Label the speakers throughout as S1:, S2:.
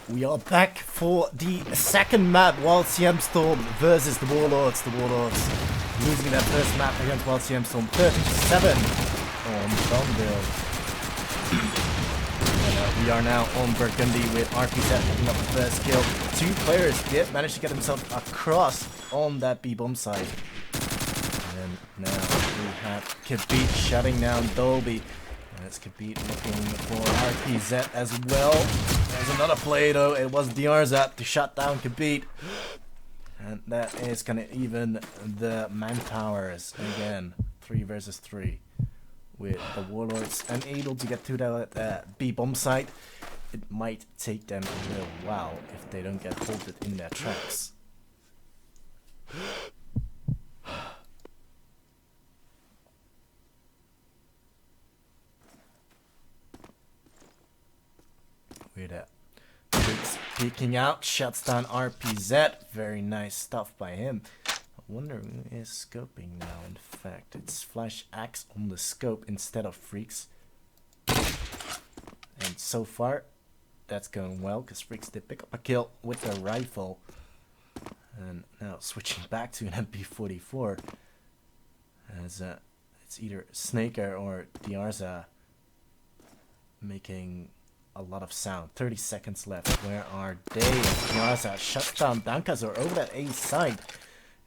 S1: We are back for the second map, WiLD.CMStorm versus the Warlords. The Warlords losing their first map against WiLD.CMStorm 37 on Thornville. We are now on Burgundy with RPZ picking up the first kill. Two players did manage to get themselves across on that B-bomb side. And now we have Khabib shutting down Dolby. That's Khabib looking for RPZ as well. There's another play though. It was Diarza to shut down Khabib. And that is gonna even the manpowers again. 3 versus 3. With the Warlords unable to get to that B-bomb site. It might take them a little while if they don't get halted in their tracks. With that, Briggs peeking out, shuts down RPZ. Very nice stuff by him. I wonder who is scoping now. In fact, it's Flash Axe on the scope instead of Freaks. And so far, that's going well because Freaks did pick up a kill with the rifle. And now switching back to an MP44 as it's either Snaker or Diarza making a lot of sound. 30 seconds left. Where are they? Diarza shuts down Dankazor over that A side.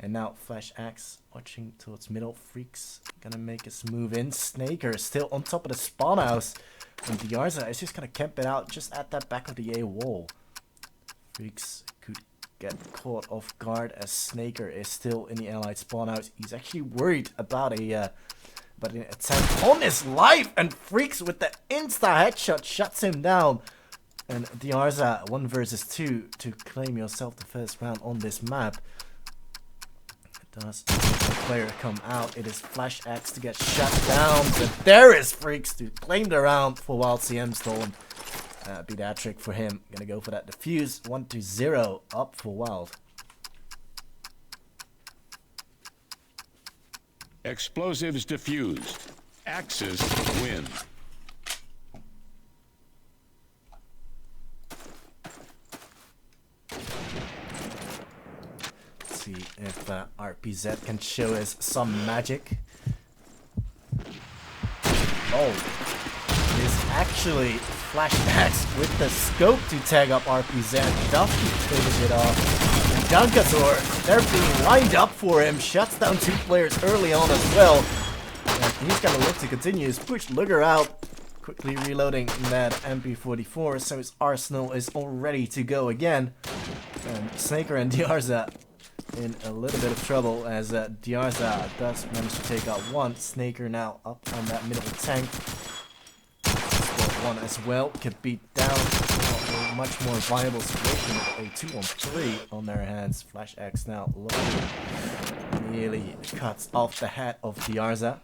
S1: And now Flash Axe watching towards middle. Freaks gonna make his move in. Snaker still on top of the spawn house. And Diarza is just gonna camp it out just at that back of the A wall. Freaks could get caught off guard as Snaker is still in the allied spawn house. He's actually worried about an attempt on his life, and Freaks with the insta headshot shuts him down. And Diarza 1 versus 2 to claim yourself the first round on this map. Does the player come out? It is Flash Axe to get shut down, but there is Freaks to claim the round for WiLD.CMStorm. Be that trick for him. Gonna go for that defuse. 1-0 up for Wild.
S2: Explosives diffused. Axis win.
S1: Let's see if RPZ can show us some magic. Oh, it is actually Flash Axe with the scope to tag up RPZ. Duffy finishes it off. Dankazor, they're being lined up for him. Shuts down 2 players early on as well. And he's gonna look to continue his push. Looker out. Quickly reloading that MP44, so his arsenal is all ready to go again. And Snaker and Diarza in a little bit of trouble as Diarza does manage to take out 1. Snaker now up on that middle tank. Squad 1 as well. Khabib down. A much more viable situation with a 2-on-3 on their hands. Flash Axe now looking, nearly cuts off the head of Diarza.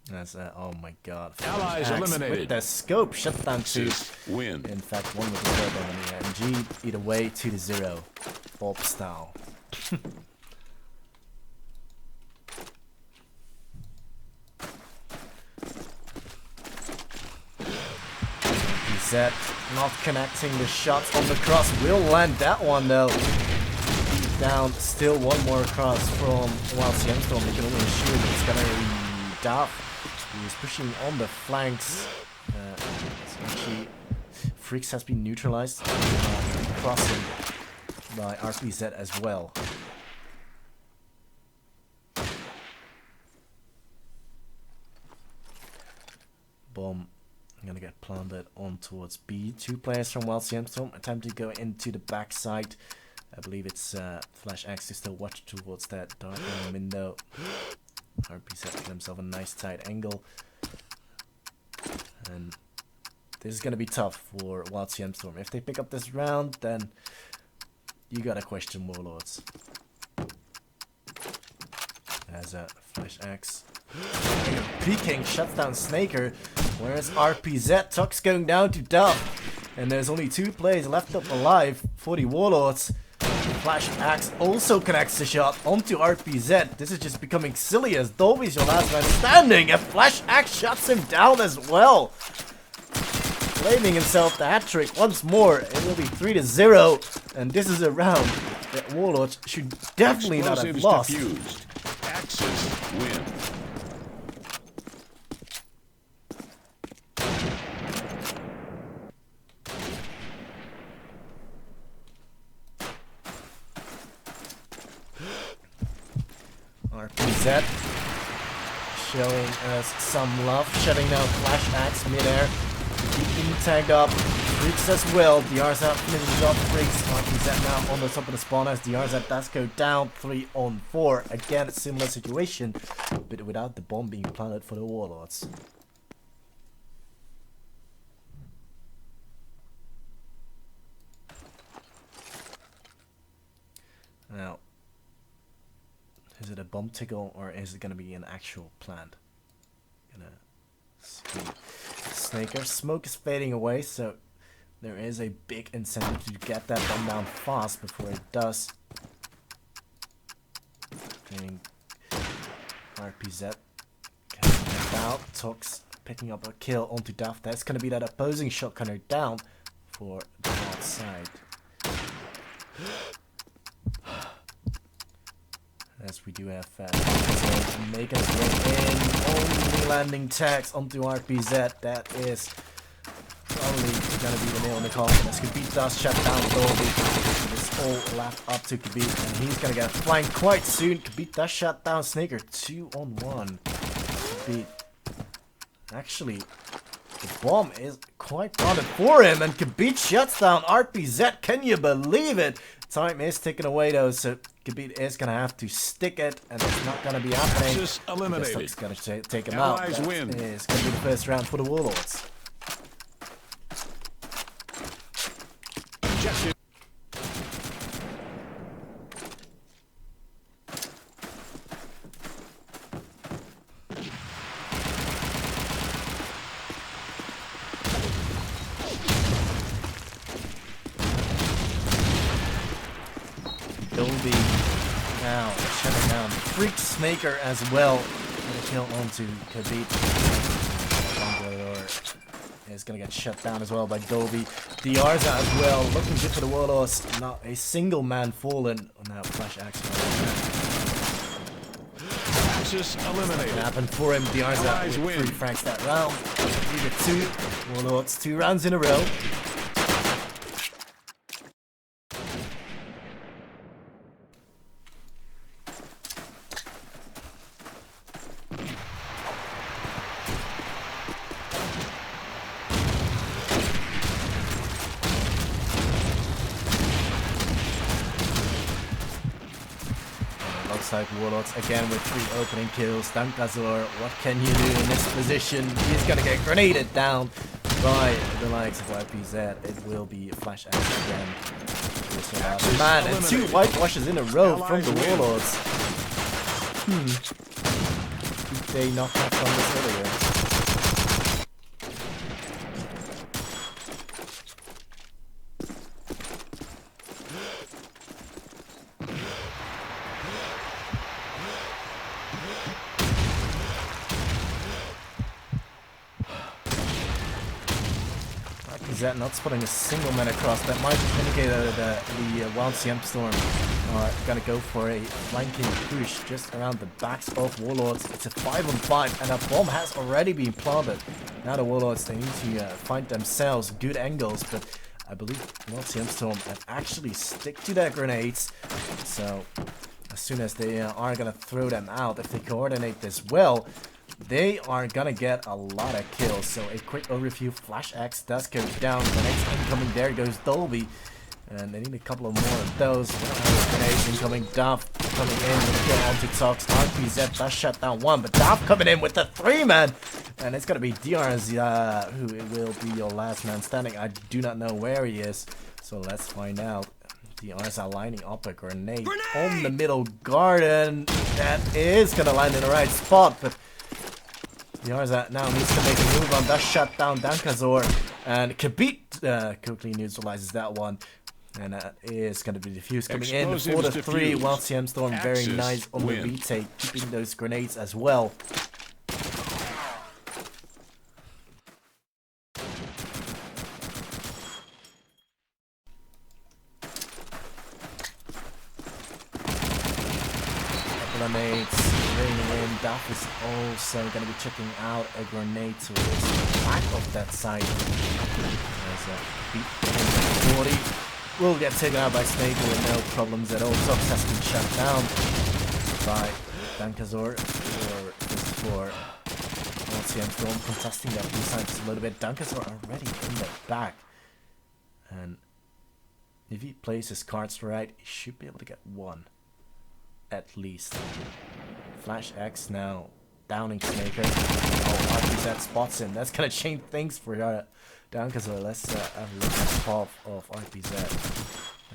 S1: That's oh my god.
S2: Allies eliminated.
S1: With the scope shut down 2.
S2: Win.
S1: In fact, 1 with the turbo on the MG. Either way, 2-0. Bob style. Zed not connecting the shots on the cross. Will land that one though. Down, still 1 more cross from WiLD.CMStorm. They can only assume it's gonna be Duff. He's pushing on the flanks. Actually, Freaks has been neutralized. Crossing by RPZ as well. Bomb. Gonna get planted on towards B. 2 players from WiLD.CMStorm attempt to go into the backside. I believe it's Flash Axe to still watch towards that dark window. RPZ get himself a nice tight angle. And this is gonna be tough for WiLD.CMStorm. If they pick up this round, then you gotta question Warlords. As a Flash Axe peeking shuts down Snaker. Where's RPZ? Tuck's going down to Duff. And there's only 2 players left up alive for the Warlords. Flash Axe also connects the shot onto RPZ. This is just becoming silly as Dolby's your last man standing, and Flash Axe shuts him down as well. Claiming himself the hat-trick once more. It will be 3-0, and this is a round that Warlords should definitely not have lost.
S2: Diffused. Axis win.
S1: RPZ showing us some love, shutting down Flash Axe midair. Being tagged up, Freaks as well. DRZ finishes off Freaks. RPZ now on the top of the spawn as DRZ does go down 3-on-4. Again, similar situation, but without the bomb being planted for the Warlords. Now, is it a bomb tickle or is it gonna be an actual plant? Gonna see. Snaker smoke is fading away, so there is a big incentive to get that bomb down fast before it does. Getting RPZ getting out. Tox picking up a kill onto Duff. That's gonna be that opposing shotgunner down for the outside. As we do have making his way in, only landing tags onto RPZ. That is probably gonna be the nail in the coffin. As Khabib does shut down Dolby. It's all left up to Khabib, and he's gonna get flanked quite soon. Khabib does shut down Snaker 2-on-1. Khabib, actually, the bomb is quite planted for him, and Khabib shuts down RPZ. Can you believe it? Time is ticking away though, so Khabib is gonna have to stick it, and it's not gonna be happening.
S2: Just eliminated.
S1: It's gonna take him
S2: Allies
S1: out. That
S2: win.
S1: is gonna be the first round for the Warlords.
S2: Objective.
S1: Dolby now shutting down Freak Snaker as well. Gonna kill onto Khabib. Is gonna get shut down as well by Dolby. Diarza as well, looking good for the Warlords. Not a single man fallen. Oh, now Flash Action.
S2: Axis eliminated.
S1: What happened for him? Diarza with 3 frags that round. 3-2. Warlords 2 rounds in a row. Looks like Warlords again with 3 opening kills. Dankazor, what can you do in this position? He's gonna get grenaded down by the likes of YPZ. It will be Flash Axe again. Man, and 2 whitewashes in a row from the Warlords. Did they not have done this earlier? Is that not spotting a single man across? That might indicate that the WiLD.CMStorm are gonna go for a flanking push just around the backs of Warlords. It's a 5-on-5, and a bomb has already been planted. Now the Warlords, they need to find themselves good angles, but I believe WiLD.CMStorm have actually stick to their grenades. So as soon as they are gonna throw them out, if they coordinate this well, they are gonna get a lot of kills. So a quick overview. Flash Axe does go down. The next incoming, there goes Dolby. And they need a couple of more of those. Grenades incoming. Duff coming in with a kill onto Tox. RPZ does shut down 1, but Duff coming in with the 3-man. And it's gonna be DRZ who will be your last man standing. I do not know where he is, so let's find out. DRZ lining up a grenade on the middle garden. That is gonna land in the right spot, but Diarza now needs to make a move on that shut down Dankazor, and Khabib quickly neutralizes that one. And that is going to be defused coming in.
S2: Explosives
S1: 4-3.
S2: defused.
S1: WiLD.CMStorm very
S2: Axis
S1: nice on the
S2: win.
S1: retake, keeping those grenades as well. Grenades raining in. Duff is also going to be checking out a grenade towards the back of that side. There's a beat 40. Will get taken out by Snake with no problems at all. Tox has been shut down by Dankazor. For WiLD.CMStorm contesting that blue side just a little bit. Dankazor already in the back. And if he plays his cards right, he should be able to get one. At least. Flash X now downing Snaker. Oh, RPZ spots him. That's gonna change things for Dankazor. Let's have a look at the pop of RPZ.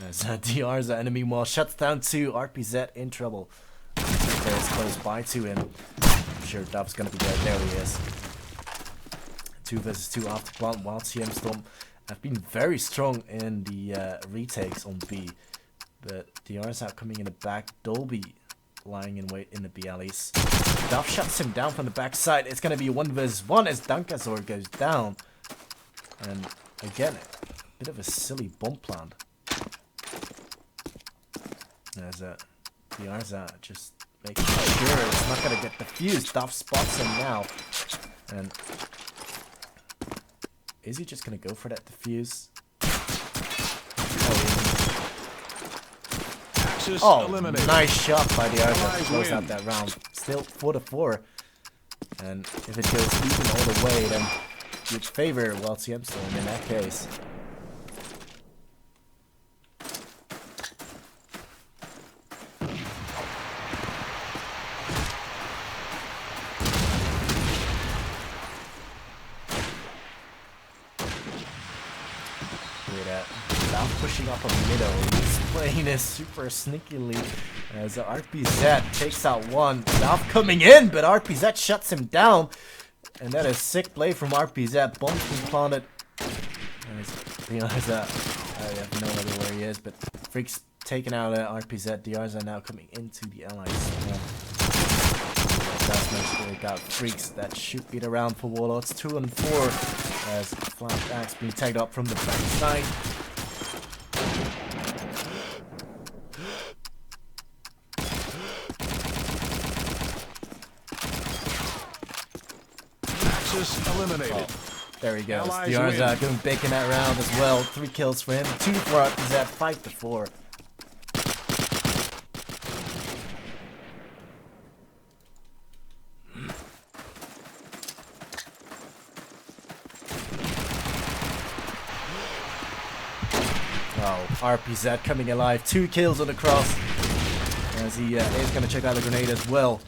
S1: As DR's enemy wall shuts down 2. RPZ in trouble. Snaker is close by to him. I'm sure Dub's gonna be there. There he is. 2 versus 2 after plant. WiLD.CMStorm have been very strong in the retakes on B. But DR's out coming in the back. Dolby lying in wait in the BLEs. Duff shuts him down from the backside. It's going to be 1 versus 1 as Dankazor goes down. And again, a bit of a silly bomb plant. As DR's out just making sure it's not going to get defused. Duff spots him now. And is he just going to go for that defuse? Oh,
S2: eliminated.
S1: Nice shot by the Arza to close out that round. Still 4-4. And if it goes even all the way, then you'd favor WiLD.CMStorm in that case. Now pushing up a middle. He's playing this super sneakily as RPZ takes out 1. Valve coming in, but RPZ shuts him down. And that is sick play from RPZ. Bombs being planted. I have no idea where he is, but Freak's taking out RPZ. DRs are now coming into the allies. They got Freaks that should beat around for Warlords. 2 and 4 as Flash Axe being tagged up from the backside.
S2: Eliminated.
S1: Oh, there he goes.
S2: Allies
S1: DR's going big in that round as well. 3 kills for him. 2 for RPZ. 5-4. Oh, RPZ coming alive. 2 kills on the cross. As he is going to check out the grenade as well.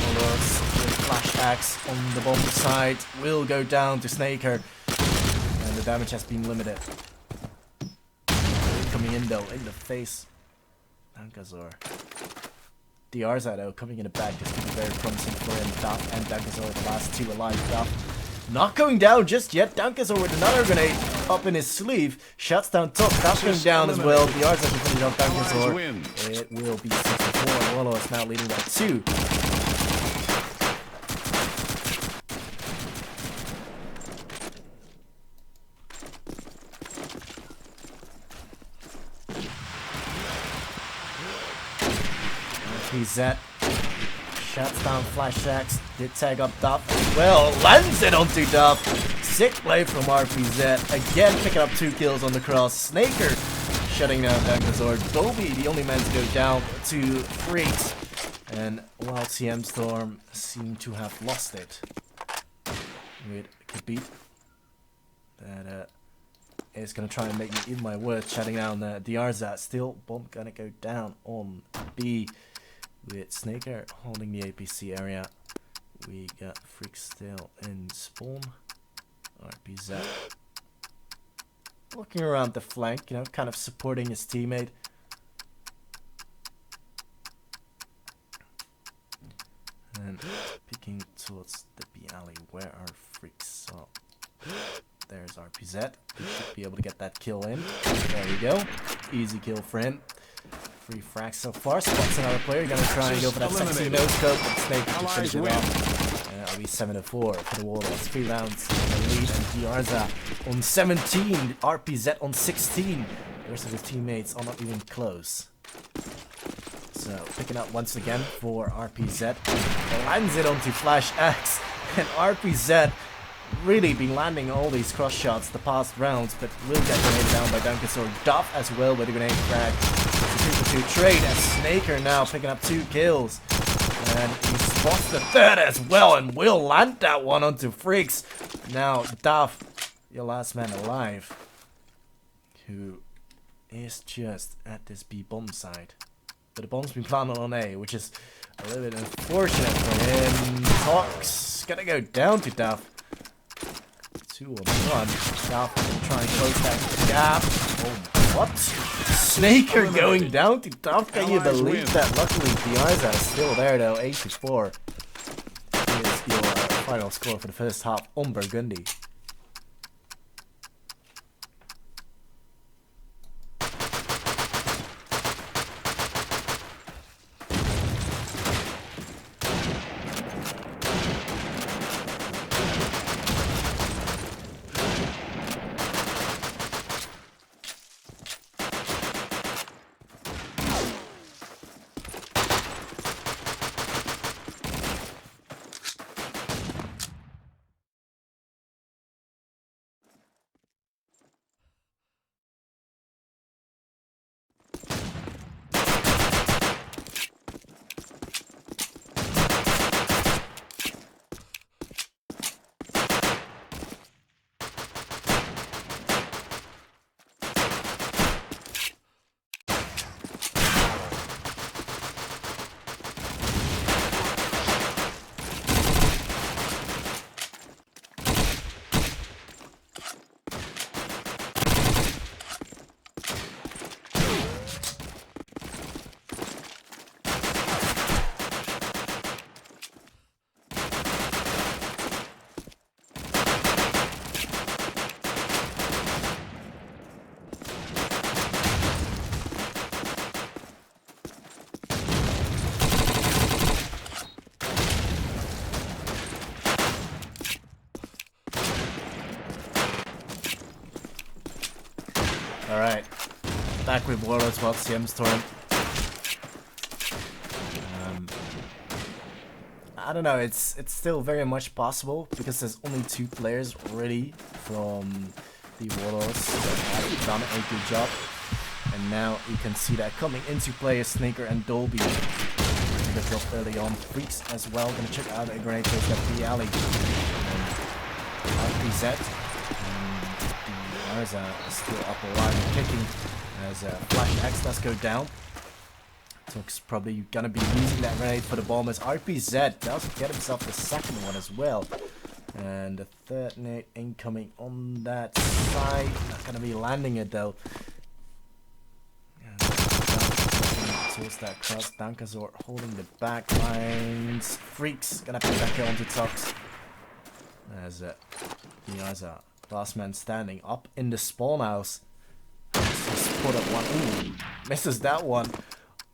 S1: Warlords with Flash Axe on the bomb side will go down to Snaker. And the damage has been limited. Coming in though, in the face. Dankazor. DR's though, coming in the back. This could be very promising for him. Duff and Dankazor, the last 2 alive. Duff not going down just yet. Dankazor with another grenade up in his sleeve. Shuts down top. Duff going down as well. DR's has to finish off Dankazor. It will be 6-4. Warlords now leading by 2. RPZ shuts down Flash Axe. Did tag up Duff as well. Lands it onto Duff. Sick play from RPZ. Again picking up 2 kills on the cross. Snaker shutting down Dankazor. Dolby, the only man to go down to Freaks. And WiLD.CMStorm seem to have lost it. With Khabib. That is going to try and make me eat my words. Shutting down Diarza. Still, bomb gonna go down on B. With Snaker holding the APC area. We got Freak still in spawn. RPZ looking around the flank, you know, kind of supporting his teammate. And peeking towards the B alley where our Freaks are. there's RPZ. He should be able to get that kill in. There we go. Easy kill for him. 3 frags so far. Spots another player. Gonna try and go for that sexy no scope. But Snake can finish it off. And that'll be 7-4 for the Warlords. 3 rounds in the lead. And Diarza on 17. RPZ on 16. The rest of his teammates are not even close. So picking up once again for RPZ. Lands it onto Flash X. And RPZ really been landing all these cross shots the past rounds, but will get grenaded down by Dunkasor. Duff as well with a grenade frag. It's a 2-for-2 trade as Snaker now picking up 2 kills. And he spots the 3rd as well and will land that one onto Freaks. Now Duff, your last man alive, who is just at this B bomb side. But the bomb's been planted on A, which is a little bit unfortunate for him. Tox gonna go down to Duff. 2 on 1. Duff will try and close that gap. Oh, what? Snaker going down to Duff. Can you believe that? Luckily, Diarza is still there though. 8-4 is your final score for the first half on Burgundy. Alright, back with Warlords, WiLD.CMStorm. I don't know, it's still very much possible because there's only 2 players really from the Warlords that have done a good job. And now you can see that coming into play is Snaker and Dolby. Good job early on. Freaks as well, gonna check out a grenade towards that B alley. RPZ. Diarza is still up alive and kicking as Flash X does go down. Took's probably gonna be using that grenade for the bomb as RPZ does get himself the 2nd one as well. And the 3rd nade incoming on that side. Not gonna be landing it though. Towards that cross, Dankazor holding the back lines. Freaks gonna put that kill onto Tox. As Diarza, last man standing up in the spawn house. Just put up one. Ooh, misses that one.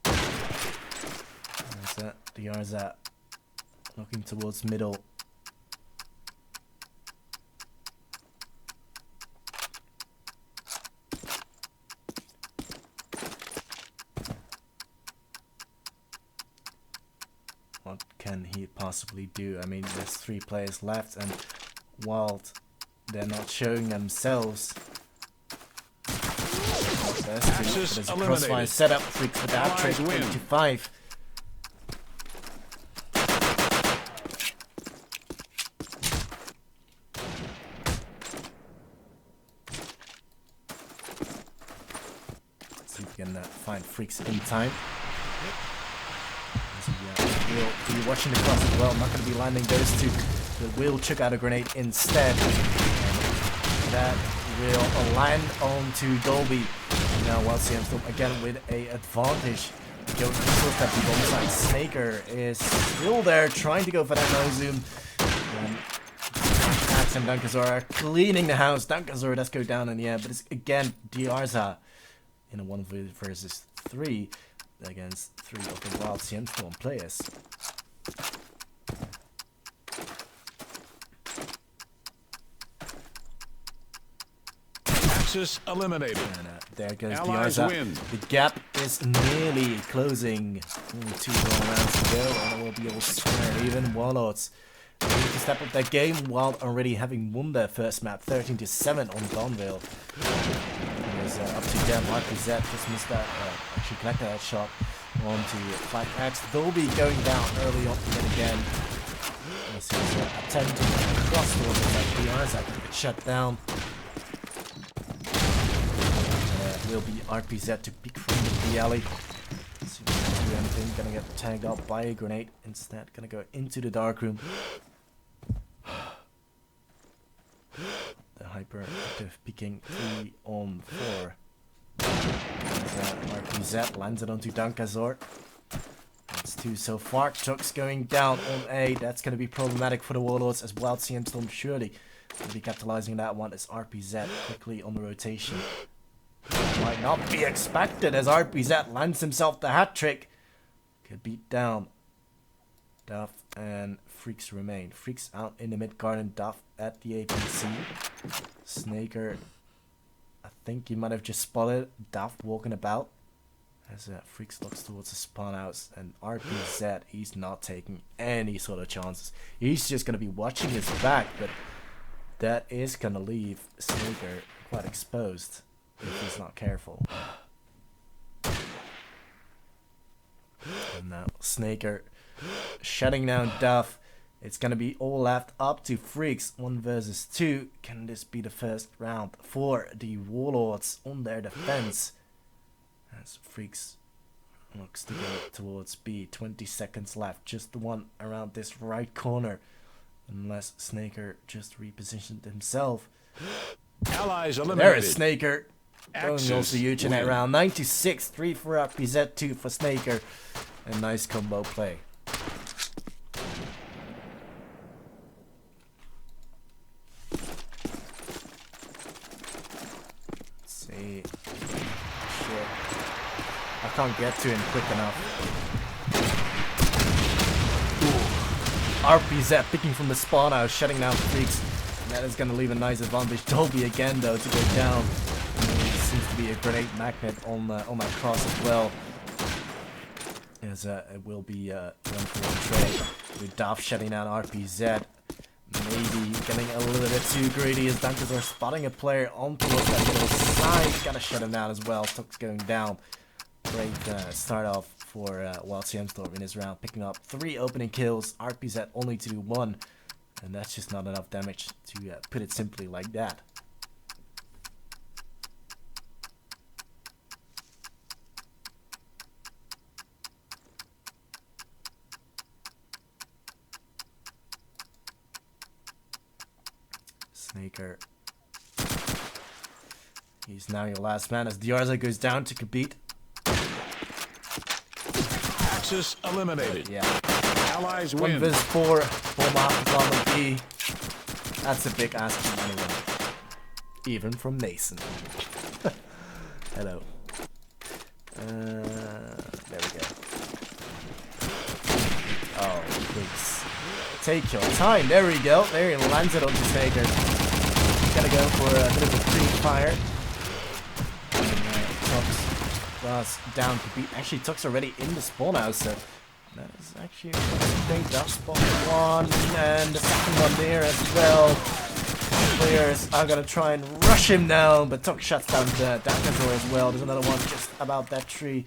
S1: As Diarza looking towards middle. What can he possibly do? I mean, there's 3 players left, and WiLD, they're not showing themselves. There's a crossfire setup. Freaks with that trade 8-5. See if we can find Freaks in time. We'll be watching the cross as well. I'm not going to be landing those 2. But we'll check out a grenade instead. And that will land onto Dolby. And now WiLD.CMStorm again with a advantage. Joe towards that bomb side. Snaker is still there trying to go for that no zoom. And Freaks and Dunkazor are cleaning the house. Dunkazor does go down in the air, but it's again Diarza in a 1 versus 3 against 3 of the WiLD.CMStorm players.
S2: Axis eliminated.
S1: And there goes
S2: Allies
S1: Diarza.
S2: win.
S1: The gap is nearly closing. Only 2 more rounds to go, and it will be all square even. Warlords need to step up their game while already having won their first map 13-7 on Donville. It's up to them. RPZ just missed that, actually collected that shot onto Flag X. They'll be going down early on yet again. This is attempting to cross the water, but Diarza can get shut down. Will be RPZ to peek from the alley. See if they can do anything. Gonna get tagged up by a grenade. Instead, gonna go into the dark room. The hyperactive peeking 3 on 4. RPZ lands it onto Dunkazor. That's 2 so far. Chuck's going down on A. That's gonna be problematic for the Warlords as WiLD.CMStorm surely will be capitalizing that one as RPZ quickly on the rotation. Might not be expected as RPZ lands himself the hat trick. Could beat down. Duff and Freaks remain. Freaks out in the mid garden. Duff at the APC. Snaker, I think you might have just spotted Duff walking about as Freaks looks towards the spawn house. And RPZ, he's not taking any sort of chances. He's just going to be watching his back, but that is going to leave Snaker quite exposed if he's not careful. And now Snaker shutting down Duff. It's gonna be all left up to Freaks. 1 versus 2. Can this be the first round for the Warlords on their defense? As Freaks looks to go towards B. 20 seconds left. Just the one around this right corner. Unless Snaker just repositioned himself.
S2: Allies eliminated.
S1: There is Snaker. Going also huge in that
S2: win.
S1: round. 96, 3 for RPZ, 2 for Snaker. A nice combo play. Let's see. Shit. I can't get to him quick enough. Ooh. RPZ picking from the spawn house, shutting down Freaks. And that is going to leave a nice advantage. Dolby again though to go down. Seems to be a grenade magnet on that cross as well. As it will be 1 for 1 trade with Duff shutting down RPZ. Maybe getting a little bit too greedy as Dunkazor spotting a player on towards that middle side. Gotta shut him down as well. Tuck's going down. Great start off for WiLD.CMStorm in this round, picking up 3 opening kills. RPZ only to do 1, and that's just not enough damage to put it simply like that. Snaker. He's now your last man as Diarza goes down to compete.
S2: Axis eliminated.
S1: Yeah.
S2: Allies
S1: 1
S2: win.
S1: versus 4. 4 marks on B. That's a big ask from anyone. Even from Mason. Hello. There we go. Oh, please. Take your time. There we go. There he lands it on the Snaker. Gotta go for a bit of a pre-fire. Tux was down to beat. Actually, Tux already in the spawn house, so that is actually a thing. Duff spawn 1 and the second one there as well. Players are gonna try and rush him down, but Tux shuts down the Dunkazor as well. There's another one just about that tree.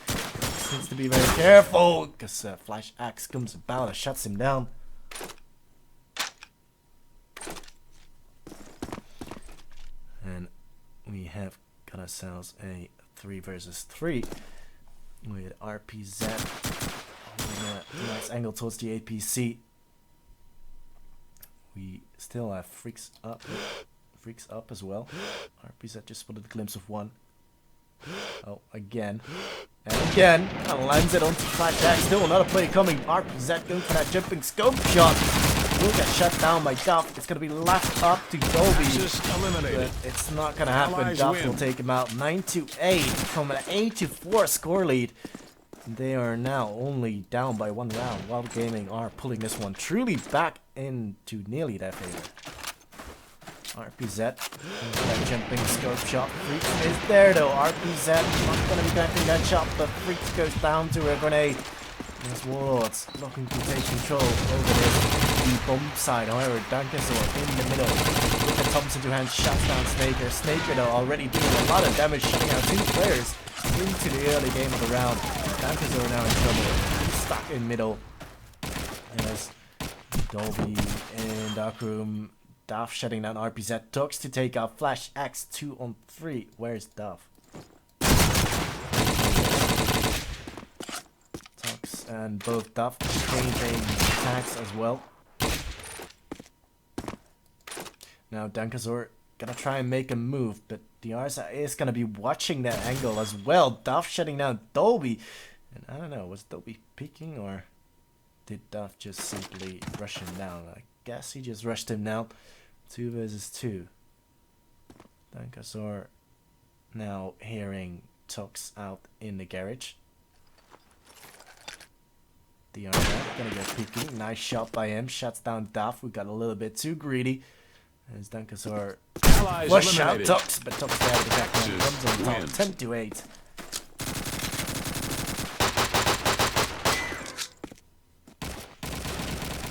S1: Needs to be very careful because Flash Axe comes about and shuts him down. And we have got ourselves a 3 versus 3 with RPZ on a nice angle towards the APC. We still have Freaks up as well. RPZ just spotted a glimpse of 1. Oh, again. And again. And lands it onto Flash Axe. Still another play coming. RPZ going for that jumping scope shot. will get shut down by Duff. It's gonna be left up to Dolby.
S2: Axis eliminated.
S1: But it's not gonna happen.
S2: Allies
S1: Duff
S2: win.
S1: will take him out 9-8 from an 8-4 score lead. They are now only down by 1 round. WiLD Gaming are pulling this one truly back into nearly their favor. RPZ, that jumping scope shot. Freaks is there though. RPZ not gonna be connecting that shot, but Freaks goes down to a grenade. There's Warlords looking to take control over this the bomb side. However, Dunkasaur in the middle with the Thompson to hand shuts down Snaker. Snaker though already doing a lot of damage, shutting out 2 players into the early game of the round. Dunkasaur now in trouble. He's stuck in middle. There's Dolby in darkroom. Duff shutting down RPZ. Tux to take out Flash X 2-on-3. Where's Duff? Tux and both Duff changing attacks as well. Now Dunkasaur gonna try and make a move, but Diarza is gonna be watching that angle as well. Duff shutting down Dolby. And I don't know, was Dolby peeking or did Duff just simply rush him down? I guess he just rushed him down. 2 versus 2. Dunkasaur now hearing Tux out in the garage. Diarza gonna get peeking. Nice shot by him. Shuts down Duff. We got a little bit too greedy. As Dunkasaur flush out Tux, but Tux there the backman comes on top 10-8.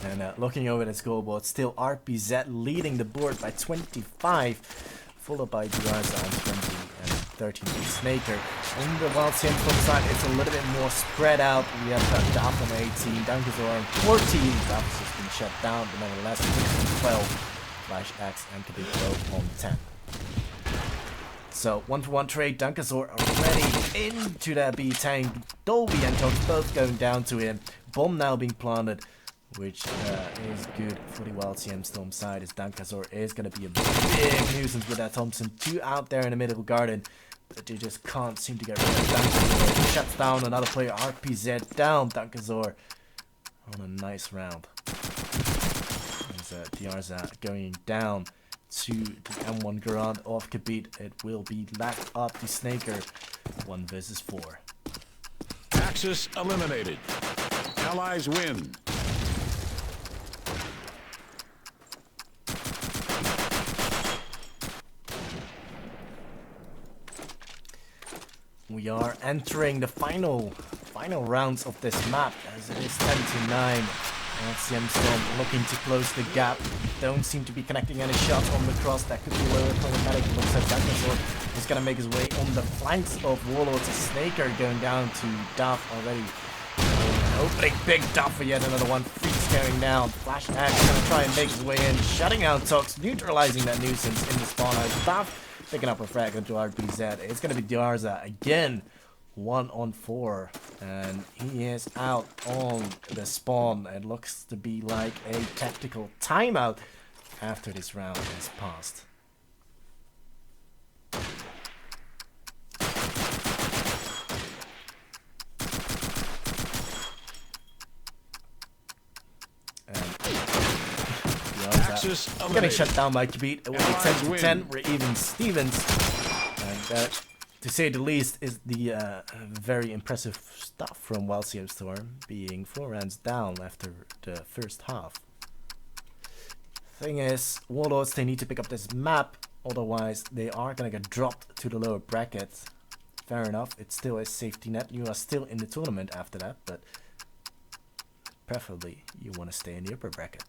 S1: And looking over the scoreboard, still RPZ leading the board by 25, followed by Diarza on 20 and 13 for Snaker. On the WiLD.CMStorm side, it's a little bit more spread out. We have got Duff on 18, Dunkasaur on 14. Duff has just been shut down, but nevertheless, 6-12. Flash X and Kabiko on 10. So 1-for-1 trade. Dunkasaur already into that B tank. Dolby and Tux both going down to him. Bomb now being planted, which is good for the WiLD.CMStorm side, as Dunkasaur is going to be a big nuisance with that Thompson 2 out there in the middle garden, but they just can't seem to get rid of Dunkasaur. He shuts down another player, RPZ down. Dunkasaur on a nice round. As Diarza going down to the M1 Garand off Kabit. It will be left up to Snaker 1 versus 4.
S2: Axis eliminated. Allies win.
S1: We are entering the final rounds of this map, as it is 10-9. WiLD.CMStorm looking to close the gap. Don't seem to be connecting any shots on the cross. That could be lower problematic. Looks like Dunkasaur is gonna make his way on the flanks of Warlords. Snaker going down to Duff already. Opening big Duff for yet another one. Freaks going down. Flash X gonna try and make his way in, shutting out Tux, neutralizing that nuisance in the spawn house. Duff picking up a frag into RPZ. It's gonna be Diarza again. 1-on-4, and he is out on the spawn. It looks to be like a tactical timeout after this round has passed. And getting shut down by Kabit. It will be 10-10. We're even Stevens, and to say the least, is the very impressive stuff from WiLD.CMStorm, being 4 rounds down after the first half. Thing is, Warlords, they need to pick up this map, otherwise they are gonna get dropped to the lower bracket. Fair enough, it's still a safety net. You are still in the tournament after that, but preferably you want to stay in the upper bracket.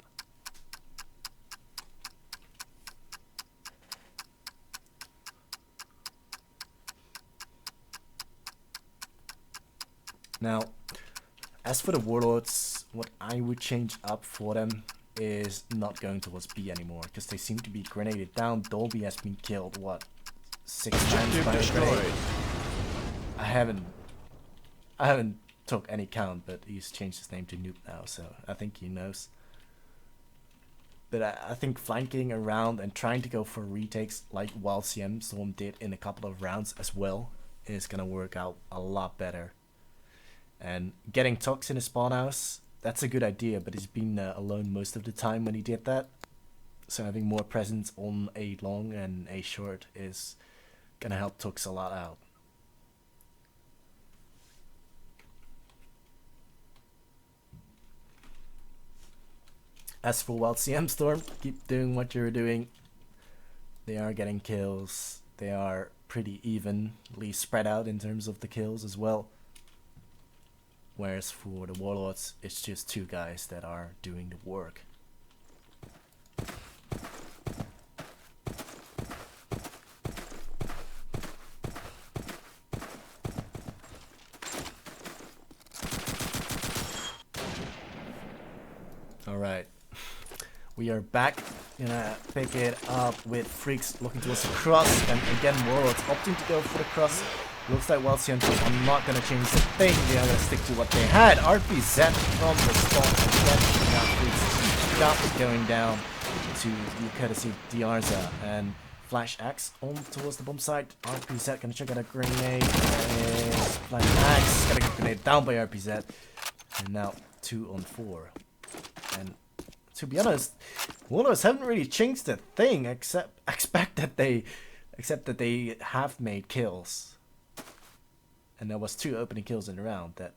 S1: Now, as for the Warlords, what I would change up for them is not going towards B anymore, because they seem to be grenaded down. Dolby has been killed, what, 6 times by a grenade? I haven't took any count, but he's changed his name to Noob now, so I think he knows. But I think flanking around and trying to go for retakes like WiLD.CMStorm did in a couple of rounds as well is gonna work out a lot better. And getting Tux in the spawn house that's a good idea, but he's been alone most of the time when he did that. So having more presence on A long and A short is gonna help Tux a lot out. As for WiLD.CMStorm, keep doing what you're doing. They are getting kills. They are pretty evenly spread out in terms of the kills as well. Whereas for the Warlords, it's just 2 guys that are doing the work. Alright. We are back. Gonna pick it up with Freaks looking towards the cross, and again Warlords opting to go for the cross. Looks like WiLD.CMStorm are not gonna change the thing. They are gonna stick to what they had. RPZ from the spot again. Now Freaks got going down to the courtesy of Diarza, and Flash Axe on towards the bomb site. RPZ gonna check out a grenade. Flash Axe gonna get grenade down by RPZ, and now 2 on 4. And to be honest, Warlords haven't really changed a thing except that they have made kills. And there was 2 opening kills in the round that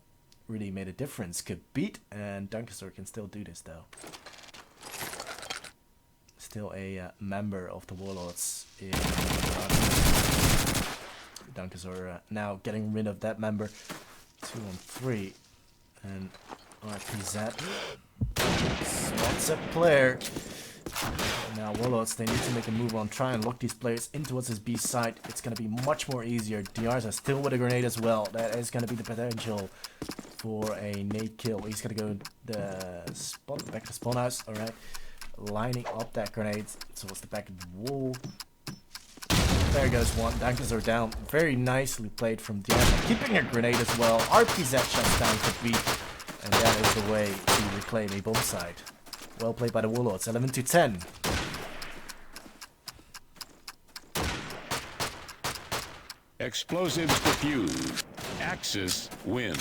S1: really made a difference. Could beat, and Dunkazor can still do this though. Still a member of the Warlords in Dunkazor now getting rid of that member. 2 on 3, and RPZ spots a player. Now Warlords, they need to make a move on, try and lock these players in towards his B site. It's gonna be much more easier. Diarza still with a grenade as well. That is gonna be the potential for a nade kill. He's gonna go the spot back to the spawn house. Alright. Lining up that grenade towards the back of the wall. There goes one. Dankers are down. Very nicely played from Diarza. Keeping a grenade as well. RPZ shuts down the B. And that is the way to reclaim a bomb site. Well played by the Warlords, 11-10.
S2: Explosives defused. Axis win.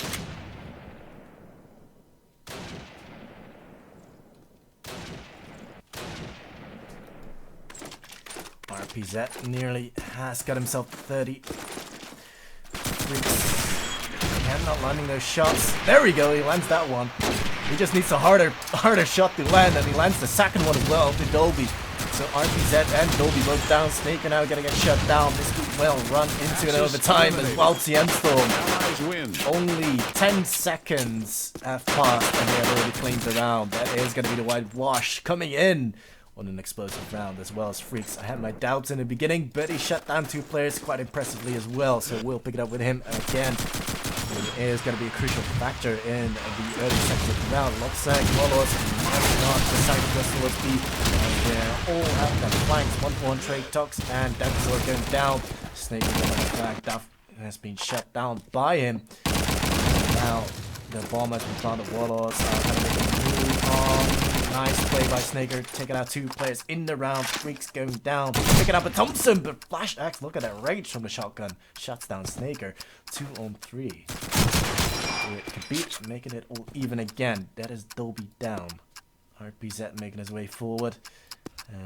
S1: RPZ nearly has got himself 30. Freaks. Not landing those shots. There we go, he lands that one. He just needs a harder shot to land, and he lands the second one as well to Dolby. So RPZ and Dolby both down. Snake are now gonna get shut down. This could well run into an overtime as WiLD.CMStorm. Only 10 seconds have passed and they have already claimed the round. That is gonna be the whitewash coming in on an explosive round, as well as Freaks. I had my doubts in the beginning, but he shut down 2 players quite impressively as well. So we'll pick it up with him again. It is going to be a crucial factor in the early section of the round. Lopsang, Warlords, not decided to go towards B. They're all out their flanks. 1-for-1 trade Tox, and Dunkazor going down. Snake is on the flag. Duff has been shut down by him. Now the bomb has been planted. Warlords are going to make a move on. Nice play by Snaker, taking out 2 players in the round. Freaks going down, picking up a Thompson, but Flash Axe, look at that rage from the shotgun. Shuts down Snaker. 2 on 3. It could beat, making it all even again. That is Dolby down. RPZ making his way forward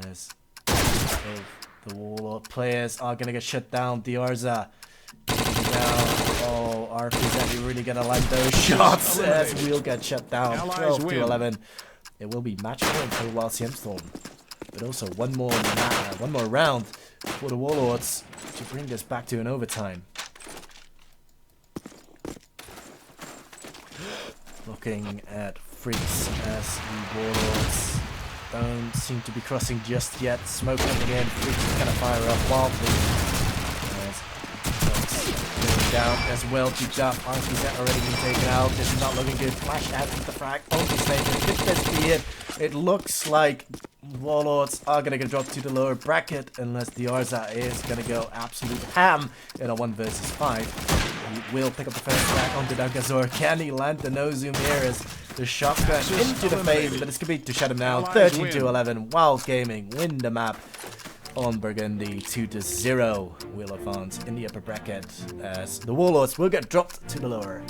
S1: as the Warlord players are gonna get shut down. Diarza down. Oh, RPZ, you really gonna like those shots as we'll get shut down. 12-11. It will be match point for WiLD.CMStorm, but also one more round for the Warlords to bring this back to an overtime. Looking at Freaks as the Warlords don't seem to be crossing just yet. Smoke coming in. Freaks is gonna fire up wildly. Down as well to Duff. RPZ already been taken out. This is not looking good. Flash adds with the frag onto Snake. Could this be it? It looks like Warlords are gonna get dropped to the lower bracket unless Diarza is gonna go absolute ham in a 1 versus 5. He will pick up the first frag onto Dunkazor. Can he land the no zoom here as the shotgun into the face, but it's complete to shut him down. 13-11. WiLD Gaming win the map on Burgundy. 2-0 will advance in the upper bracket as the Warlords will get dropped to the lower.